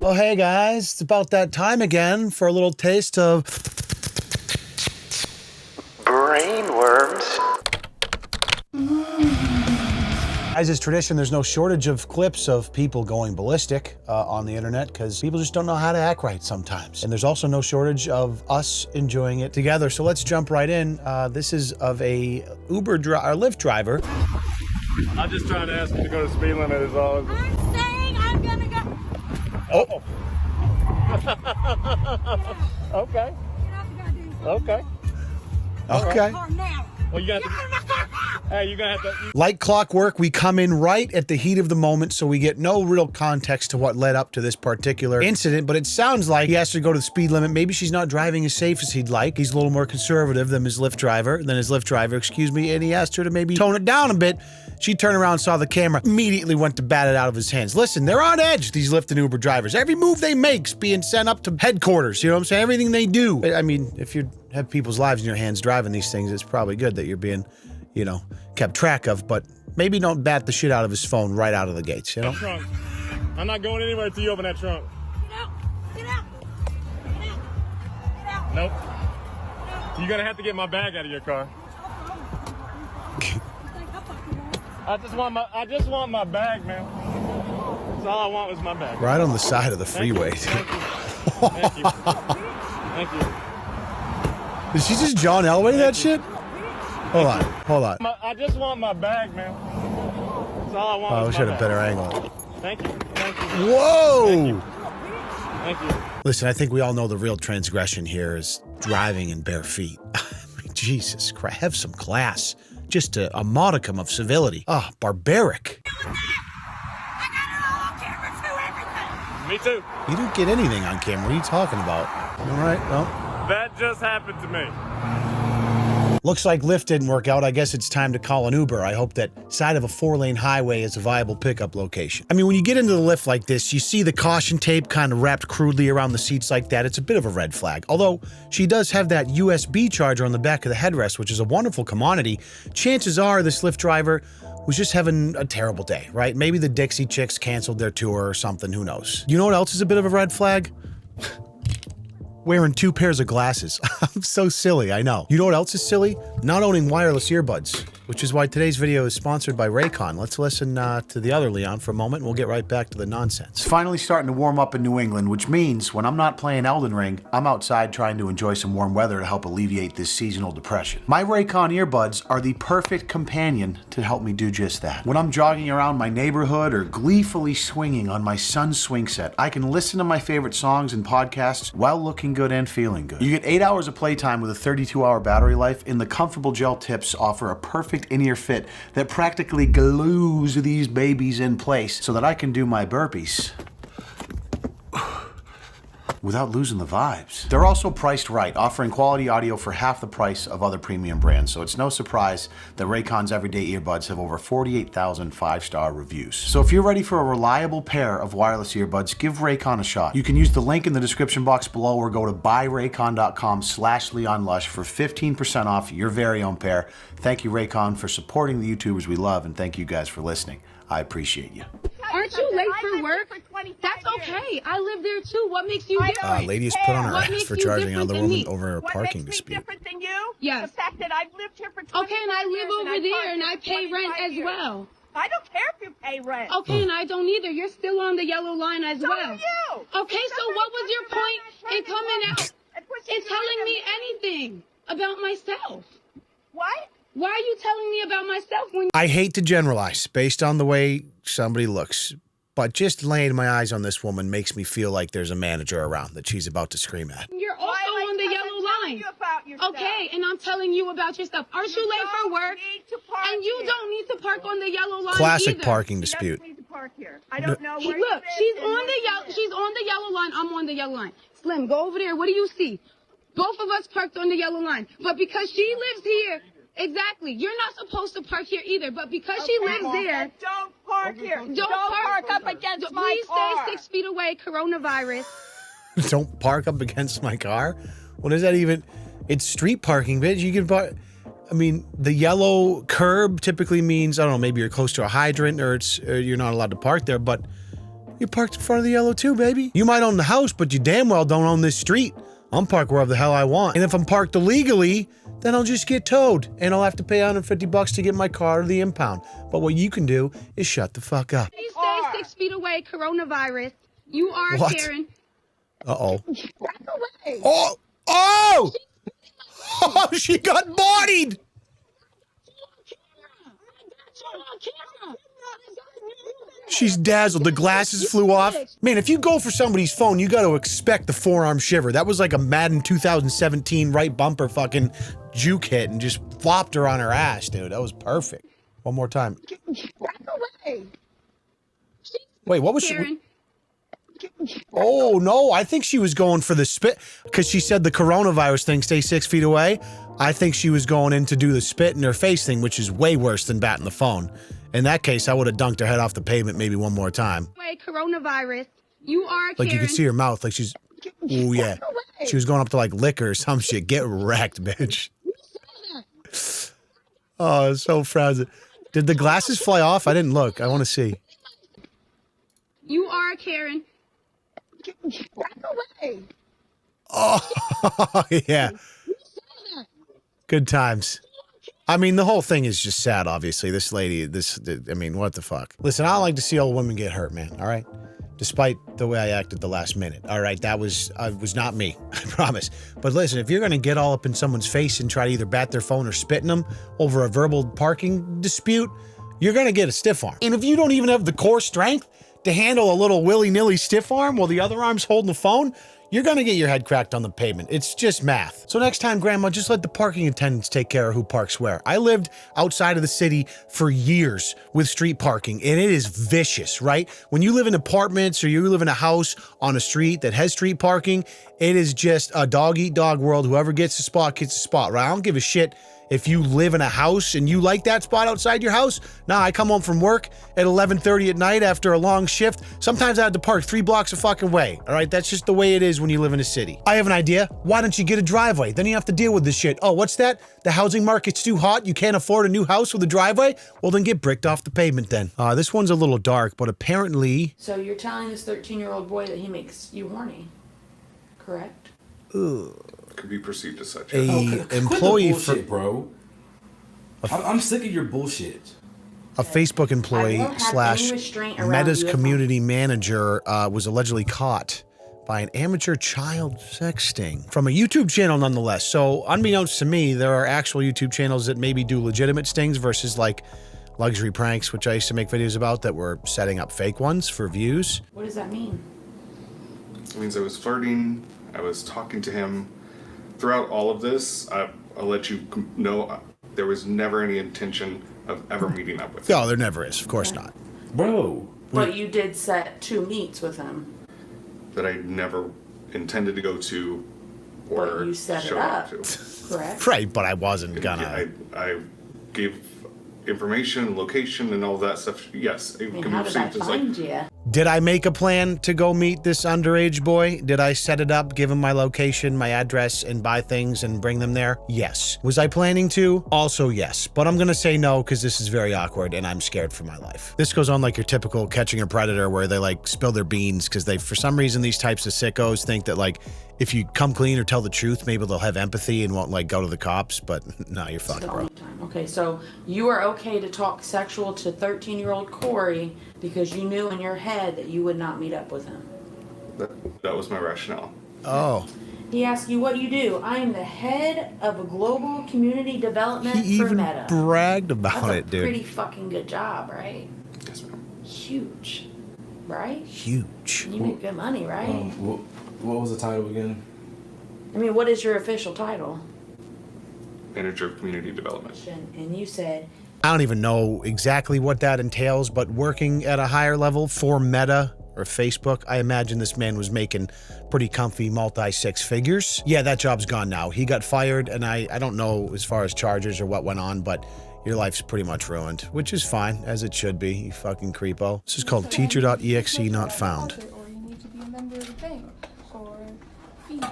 Oh, hey guys, it's about that time again for a little taste of Brainworms. As is tradition, there's no shortage of clips of people going ballistic on the internet because people just don't know how to act right sometimes. And there's also no shortage of us enjoying it together. So let's jump right in. This is of a Lyft driver. I'm just trying to ask him to go to speed limit is all. I'm saying I'm gonna go. Oh. Okay. Get out the goddamn car. Okay. Okay. Car now. Well, you got Get out of my car now. Hey, you're gonna have to. Like clockwork, we come in right at the heat of the moment, so we get no real context to what led up to this particular incident, but it sounds like he has to go to the speed limit. Maybe she's not driving as safe as he'd like. He's a little more conservative than his Lyft driver, and he asked her to maybe tone it down a bit. She turned around, saw the camera, immediately went to bat it out of his hands. Listen, they're on edge, these Lyft and Uber drivers. Every move they make's being sent up to headquarters, you know what I'm saying? Everything they do. I mean, if you have people's lives in your hands driving these things, it's probably good that you're being, you know, kept track of, but maybe don't bat the shit out of his phone right out of the gates, you know? Trunk. I'm not going anywhere until you open that trunk. Get out. Get out. Get out. Get out. Nope. You're gonna have to get my bag out of your car. I just want my bag, man. That's all I want was my bag. Right on the side of the freeway. Thank you. Thank you. Did she just John Elway that shit? Hold on. I just want my bag, man. That's all I want. I was wish I my had a bag. better angle. Thank you. Whoa! Thank you. Listen, I think we all know the real transgression here is driving in bare feet. I mean, Jesus Christ, have some class. Just a modicum of civility. Ah, barbaric. I got it all on camera too, everything. Me too. You didn't get anything on camera. What are you talking about? All right, well. That just happened to me. Looks like Lyft didn't work out. I guess it's time to call an Uber. I hope that side of a 4-lane highway is a viable pickup location. I mean, when you get into the Lyft like this, you see the caution tape kind of wrapped crudely around the seats like that. It's a bit of a red flag. Although she does have that USB charger on the back of the headrest, which is a wonderful commodity. Chances are this Lyft driver was just having a terrible day, right? Maybe the Dixie Chicks canceled their tour or something. Who knows? You know what else is a bit of a red flag? Wearing 2 pairs of glasses. I'm so silly, I know. You know what else is silly? Not owning wireless earbuds, which is why today's video is sponsored by Raycon. Let's listen to the other Leon for a moment and we'll get right back to the nonsense. It's finally starting to warm up in New England, which means when I'm not playing Elden Ring, I'm outside trying to enjoy some warm weather to help alleviate this seasonal depression. My Raycon earbuds are the perfect companion to help me do just that. When I'm jogging around my neighborhood or gleefully swinging on my son's swing set, I can listen to my favorite songs and podcasts while looking good and feeling good. You get 8 hours of playtime with a 32-hour battery life, and the comfortable gel tips offer a perfect in-ear fit that practically glues these babies in place so that I can do my burpees without losing the vibes. They're also priced right, offering quality audio for half the price of other premium brands, so it's no surprise that Raycon's everyday earbuds have over 48,000 5-star reviews. So if you're ready for a reliable pair of wireless earbuds, give Raycon a shot. You can use the link in the description box below or go to buyraycon.com/LeonLush for 15% off your very own pair. Thank you, Raycon, for supporting the YouTubers we love, and thank you guys for listening. I appreciate you. Aren't you late for work? That's okay. I live there too. What makes you different? Lady is put on her What ass makes for you charging different another than woman me? over a What parking makes dispute. me different than you? Yes. The fact that I've lived here for 25 Okay, and I live years over and there parked and I here pay rent 25 as years. well. I don't care if you pay rent. Okay, and I don't either. You're still on the yellow line as So well. are you. Okay, so what was your point in coming out And pushing and you telling into me anything about myself? What? Why are you telling me about myself when I hate to generalize based on the way somebody looks, but just laying my eyes on this woman makes me feel like there's a manager around that she's about to scream at. you're also Why am I on the yellow telling line? you about yourself? Okay, and I'm telling you about yourself. Aren't you late for don't work? need to park And you here. don't need to park on the yellow line Classic either. parking She dispute. doesn't need to park here. I don't know where you Look, live she's and on where the you yellow. live. She's on the yellow line. I'm on the yellow line. Slim, go over there. What do you see? Both of us parked on the yellow line, but because she lives here, exactly. You're not supposed to park here either, but because she lives there, And don't park here. don't park up against my please car. stay 6 feet away. Coronavirus. Don't park up against my car? What is that even? It's street parking, bitch. You can park. I mean, the yellow curb typically means, I don't know, maybe you're close to a hydrant or you're not allowed to park there, but You parked in front of the yellow too, baby. You might own the house, but you damn well don't own this street. I'm parked wherever the hell I want. And if I'm parked illegally, then I'll just get towed. And I'll have to pay $150 to get my car to the impound. But what you can do is shut the fuck up. Please stay 6 feet away, coronavirus. You are What? Karen. Uh-oh. Back away. Oh! Oh! Oh, she got bodied! She's dazzled. The glasses flew off. Man, if you go for somebody's phone, you got to expect the forearm shiver. That was like a Madden 2017 right bumper fucking juke hit and just flopped her on her ass, dude. That was perfect. One more time. Back away. Wait, what was she? Karen. Oh, no. I think she was going for the spit because she said the coronavirus thing, stay 6 feet away. I think she was going in to do the spit in her face thing, which is way worse than batting the phone. In that case, I would have dunked her head off the pavement maybe one more time. Wait, coronavirus. You are Like Karen. you could see her mouth, like she's, oh yeah. She was going up to like lick her or some shit. Get wrecked, bitch. Oh, it's so frazzled. Did the glasses fly off? I didn't look. I want to see. You are Karen. Back away. Oh, yeah. Good times. I mean, the whole thing is just sad, obviously. This lady, I mean, what the fuck? Listen, I don't like to see old women get hurt, man, all right? Despite the way I acted the last minute, all right? That was not me, I promise. But listen, if you're gonna get all up in someone's face and try to either bat their phone or spit in them over a verbal parking dispute, you're gonna get a stiff arm. And if you don't even have the core strength to handle a little willy-nilly stiff arm while the other arm's holding the phone, you're gonna get your head cracked on the pavement. It's just math. So next time, Grandma, just let the parking attendants take care of who parks where. I lived outside of the city for years with street parking, and it is vicious, right? When you live in apartments or you live in a house on a street that has street parking, it is just a dog-eat-dog world. Whoever gets a spot gets a spot, right? I don't give a shit if you live in a house and you like that spot outside your house. Nah, I come home from work at 11:30 at night after a long shift. Sometimes I have to park 3 blocks a fucking way. All right, that's just the way it is when you live in a city. I have an idea. Why don't you get a driveway? Then you have to deal with this shit. Oh, what's that? The housing market's too hot? You can't afford a new house with a driveway? Well, then get bricked off the pavement then. This one's a little dark, but apparently... So you're telling this 13-year-old boy that he makes you horny, correct? Could be perceived as such. A employee Quit the bullshit, bro. I'm sick of your bullshit. A Facebook employee I won't have slash any restraint around Meta's you if community manager was allegedly caught by an amateur child sexting from a YouTube channel nonetheless. So unbeknownst to me, there are actual YouTube channels that maybe do legitimate stings versus like luxury pranks, which I used to make videos about that were setting up fake ones for views. What does that mean? It means I was flirting. I was talking to him. Throughout all of this, I'll let you know there was never any intention of ever meeting up with him. No, there never is. Of course not. Bro. But you did set 2 meets with him. That I never intended to go to or But you set it show up, to. correct? Right, but I wasn't gonna... I gave information, location, and all that stuff. Yes, it I mean, can be how did I perceived as like find you? Did I make a plan to go meet this underage boy? Did I set it up, give him my location, my address, and buy things and bring them there? Yes. Was I planning to? Also yes. But I'm gonna say no because this is very awkward and I'm scared for my life. This goes on like your typical catching a predator where they like spill their beans because they, for some reason, these types of sickos think that like if you come clean or tell the truth, maybe they'll have empathy and won't like go to the cops, but no, you're fucked, bro. Okay, so you are okay to talk sexual to 13-year-old Corey because you knew in your head that you would not meet up with him. that was my rationale. Oh. He asked you what you do. I am the head of a global community development He for even Meta. bragged about That's it, a dude. pretty fucking good job, right? Yes, ma'am. Huge, right? Huge. You make good money, right? What was the title again? I mean, what is your official title? Manager of Community Development. And you said, I don't even know exactly what that entails, but working at a higher level for Meta or Facebook, I imagine this man was making pretty comfy multi-6 figures. Yeah, that job's gone now. He got fired, and I don't know as far as charges or what went on, but your life's pretty much ruined, which is fine, as it should be, you fucking creepo. This is called teacher.exe not found. Or you need to be a member of the bank, or fees.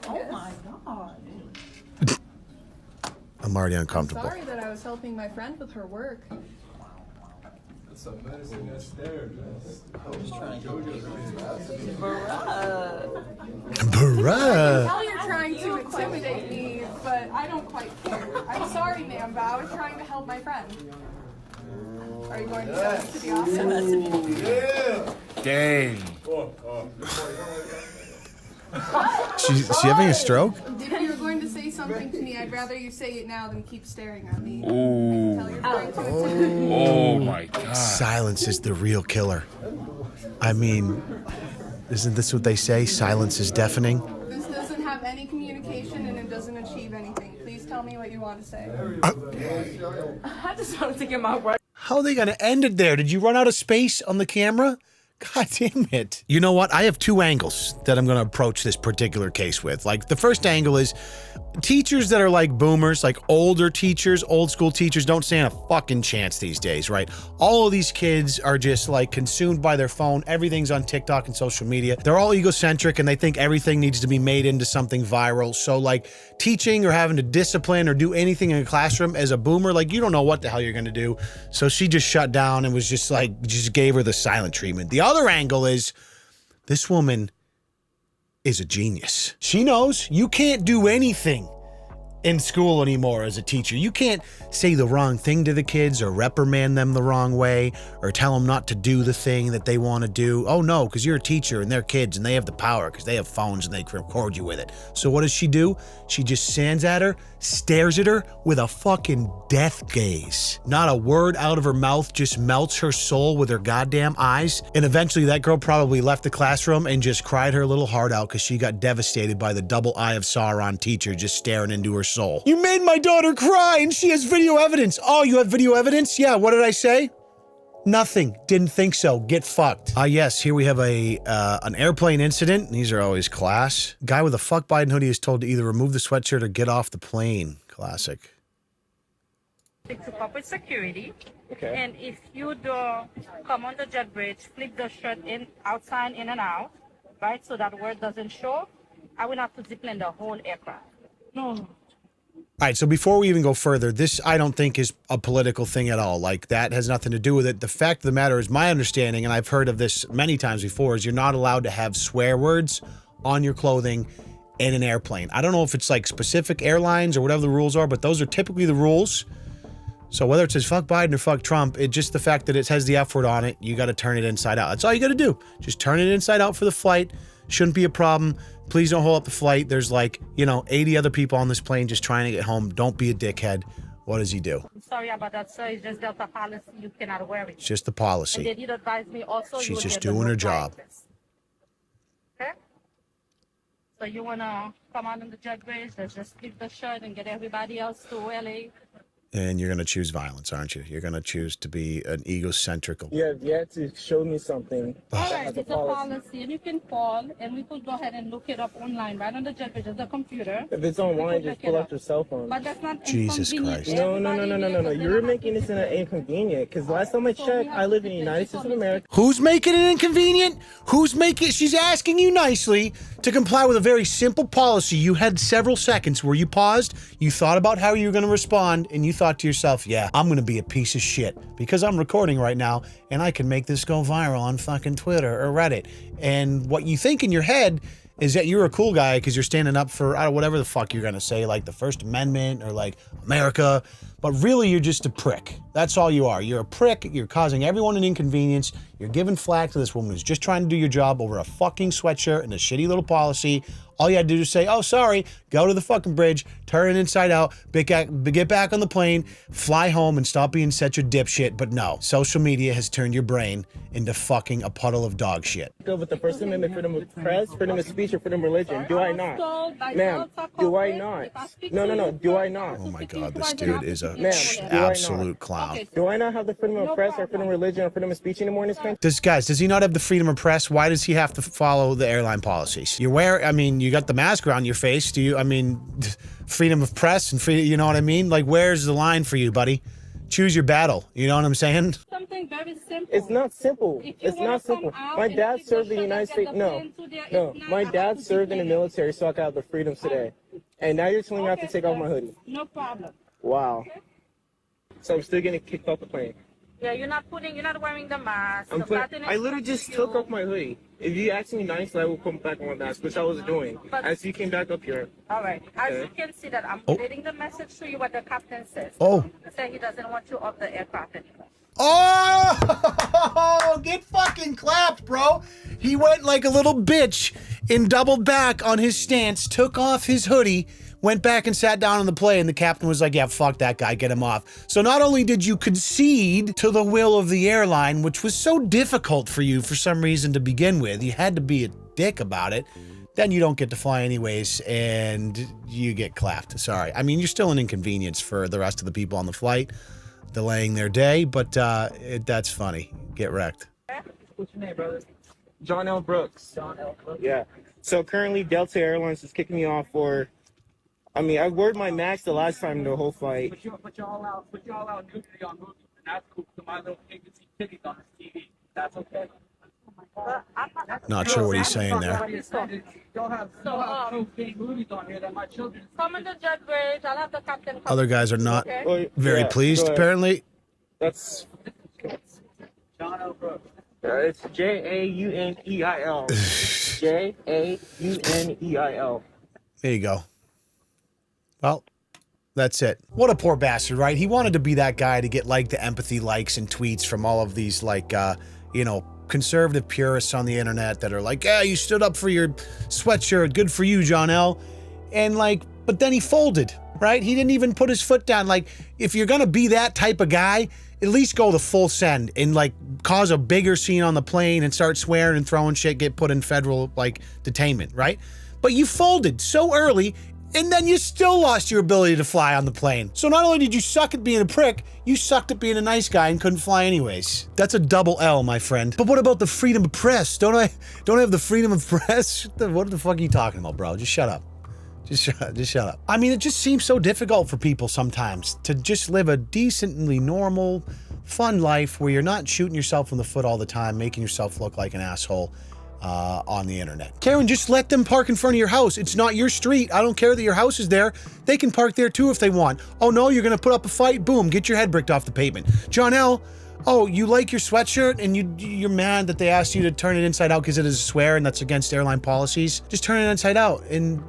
Oh my god. I'm already uncomfortable. Sorry that I was helping my friend with her work. Bruh. Hell, you're trying to intimidate me, but I don't quite care. I'm sorry, ma'am, but I was trying to help my friend. Are you going to send me to the office? Dang. She having a stroke? If you're going to say something to me, I'd rather you say it now than keep staring at me. Ooh. Tell you're going to intimidate me. Oh my God. Silence is the real killer. I mean, isn't this what they say? Silence is deafening. This doesn't have any communication and it doesn't achieve anything. Please tell me what you want to say. I just wanted to get my word. How are they going to end it there? Did you run out of space on the camera? God damn it. You know what? I have two angles that I'm going to approach this particular case with. Like, the first angle is teachers that are like boomers, like older teachers, old school teachers, don't stand a fucking chance these days, right? All of these kids are just like consumed by their phone. Everything's on TikTok and social media. They're all egocentric and they think everything needs to be made into something viral. So like teaching or having to discipline or do anything in a classroom as a boomer, like you don't know what the hell you're going to do. So she just shut down and was just like, just gave her the silent treatment. The other angle is this woman is a genius. She knows you can't do anything in school anymore as a teacher. You can't say the wrong thing to the kids or reprimand them the wrong way or tell them not to do the thing that they want to do. Oh no, because you're a teacher and they're kids and they have the power because they have phones and they can record you with it. So what does she do? She just stands at her, stares at her with a fucking death gaze. Not a word out of her mouth, just melts her soul with her goddamn eyes. And eventually that girl probably left the classroom and just cried her little heart out because she got devastated by the double eye of Sauron teacher just staring into her soul. You made my daughter cry and she has video evidence. Oh, you have video evidence? Yeah, what did I say? Nothing. Didn't think so. Get fucked. Yes, here we have an airplane incident. These are always class. Guy with a fuck Biden hoodie is told to either remove the sweatshirt or get off the plane. Classic. Fix it up with security. Okay. And if you do come on the jet bridge, flip the shirt in, outside, in and out, right? So that word doesn't show. I will have to zipline the whole aircraft. No. All right, so before we even go further, this I don't think is a political thing at all. Like, that has nothing to do with it. The fact of the matter is, my understanding, and I've heard of this many times before, is you're not allowed to have swear words on your clothing in an airplane. I don't know if it's like specific airlines or whatever the rules are, but those are typically the rules. So whether it says fuck Biden or fuck Trump, it's just the fact that it has the F word on it, you got to turn it inside out. That's all you got to do. Just turn it inside out for the flight. Shouldn't be a problem. Please don't hold up the flight. There's like, 80 other people on this plane just trying to get home. Don't be a dickhead. What does he do? I'm sorry about that, sir. It's just Delta policy. You cannot wear it. It's just the And policy. they did advise me also. She's you will just get the doing her no job. flight list. Okay? So you want to come out on the jet bridge, let's just flip the shirt and get everybody else to LA. And you're going to choose violence, aren't you? You're going to choose to be an egocentric. You have yet to show me something. All right, it's a policy, and you can call, and we could go ahead and look it up online, right on the jet bridge. There's a computer. If it's online, just pull out your cell phone. But that's not Jesus inconvenient Christ. to No. everybody You're because making this an inconvenient. Because last time I checked, I live in the United States of America. Who's making it inconvenient? She's asking you nicely to comply with a very simple policy. You had several seconds where you paused, you thought about how you were going to respond, and you thought to yourself, yeah, I'm going to be a piece of shit because I'm recording right now and I can make this go viral on fucking Twitter or Reddit. And what you think in your head is that you're a cool guy because you're standing up for whatever the fuck you're going to say, like the First Amendment or like America. But really, you're just a prick. That's all you are. You're a prick. You're causing everyone an inconvenience. You're giving flack to this woman who's just trying to do your job over a fucking sweatshirt and a shitty little policy. All you had to do is say, oh, sorry, go to the fucking bridge, turn it inside out, get back on the plane, fly home, and stop being such a dipshit. But no, social media has turned your brain into fucking a puddle of dog shit. Go with the First Amendment, freedom of press, freedom of speech, or freedom of religion. Do I not? Ma'am, do I not? No. Do I not? Oh my God, this dude is a Ma'am, absolute clown. Do I not have the freedom of press or freedom of religion or freedom of speech anymore in this country? Does he not have the freedom of press? Why does he have to follow the airline policies? You got the mask around your face. Freedom of press and freedom, you know what I mean? Like, where's the line for you, buddy? Choose your battle. You know what I'm saying? Something very simple. It's not simple. If you It's wanna not simple. come out My and dad pick served the in the shirt United and States. get the No. plane to there, No. it's not My about dad to served in the be military, so I got the freedom today. And now you're telling me I have to take off my hoodie. No problem. Wow. So I'm still getting kicked off the plane. Yeah, you're not wearing the mask. I literally just took off my hoodie. If you ask me nicely, I will come back on my mask, which I was doing. As you came back up here. All right. As you can see that I'm reading the message to you what the captain says. Oh. He said he doesn't want you off the aircraft anymore. Oh, get fucking clapped, bro. He went like a little bitch and doubled back on his stance, took off his hoodie, went back and sat down on the plane. The captain was like, yeah, fuck that guy, get him off. So not only did you concede to the will of the airline, which was so difficult for you for some reason to begin with, you had to be a dick about it, then you don't get to fly anyways, and you get clapped. Sorry. I mean, you're still an inconvenience for the rest of the people on the flight, delaying their day, but that's funny. Get wrecked. What's your name, brother? John L. Brooks. John L. Brooks. Yeah. So currently Delta Airlines is kicking me off for, I mean, I wore my mask the last time the whole flight. Put you all out nudity on movies, and that's cool. So my little agency tickets on this TV. That's okay. Not sure what he's saying there. Y'all have so big movies on here that my children. Come in the jet bridge. I'll have the captain come. Other guys are not Okay. very pleased, apparently. That's John L. Brooks. it's Jauneiel. Jauneiel. There you go. Well, that's it. What a poor bastard, right? He wanted to be that guy to get like the empathy likes and tweets from all of these like, you know, conservative purists on the internet that are like, yeah, you stood up for your sweatshirt. Good for you, John L. And like, but then he folded, right? He didn't even put his foot down. Like, if you're going to be that type of guy, at least go the full send and like cause a bigger scene on the plane and start swearing and throwing shit, get put in federal like detainment, right? But you folded so early, and then you still lost your ability to fly on the plane. So not only did you suck at being a prick, you sucked at being a nice guy and couldn't fly anyways. That's a double L, my friend. But what about the freedom of press? Don't I have the freedom of press? What the fuck are you talking about, bro? Just shut up. Just shut up. I mean, it just seems so difficult for people sometimes to just live a decently normal, fun life where you're not shooting yourself in the foot all the time, making yourself look like an asshole on the internet. Karen, just let them park in front of your house. It's not your street. I don't care that your house is there. They can park there too if they want. Oh no, you're gonna put up a fight? Boom, get your head bricked off the pavement. John L., oh, you like your sweatshirt and you're mad that they asked you to turn it inside out because it is a swear and that's against airline policies? Just turn it inside out and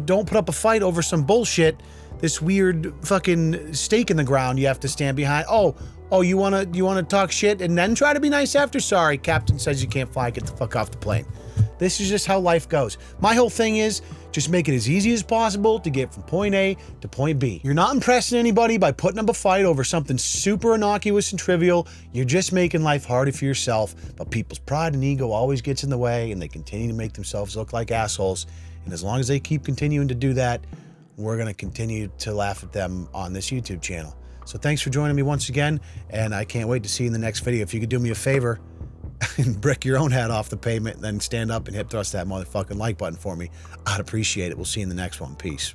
don't put up a fight over some bullshit, this weird fucking stake in the ground you have to stand behind. Oh, you wanna talk shit and then try to be nice after? Sorry, captain says you can't fly, get the fuck off the plane. This is just how life goes. My whole thing is just make it as easy as possible to get from point A to point B. You're not impressing anybody by putting up a fight over something super innocuous and trivial. You're just making life harder for yourself, but people's pride and ego always gets in the way and they continue to make themselves look like assholes. And as long as they keep continuing to do that, we're gonna continue to laugh at them on this YouTube channel. So thanks for joining me once again, and I can't wait to see you in the next video. If you could do me a favor and brick your own hat off the pavement, then stand up and hip thrust that motherfucking like button for me, I'd appreciate it. We'll see you in the next one. Peace.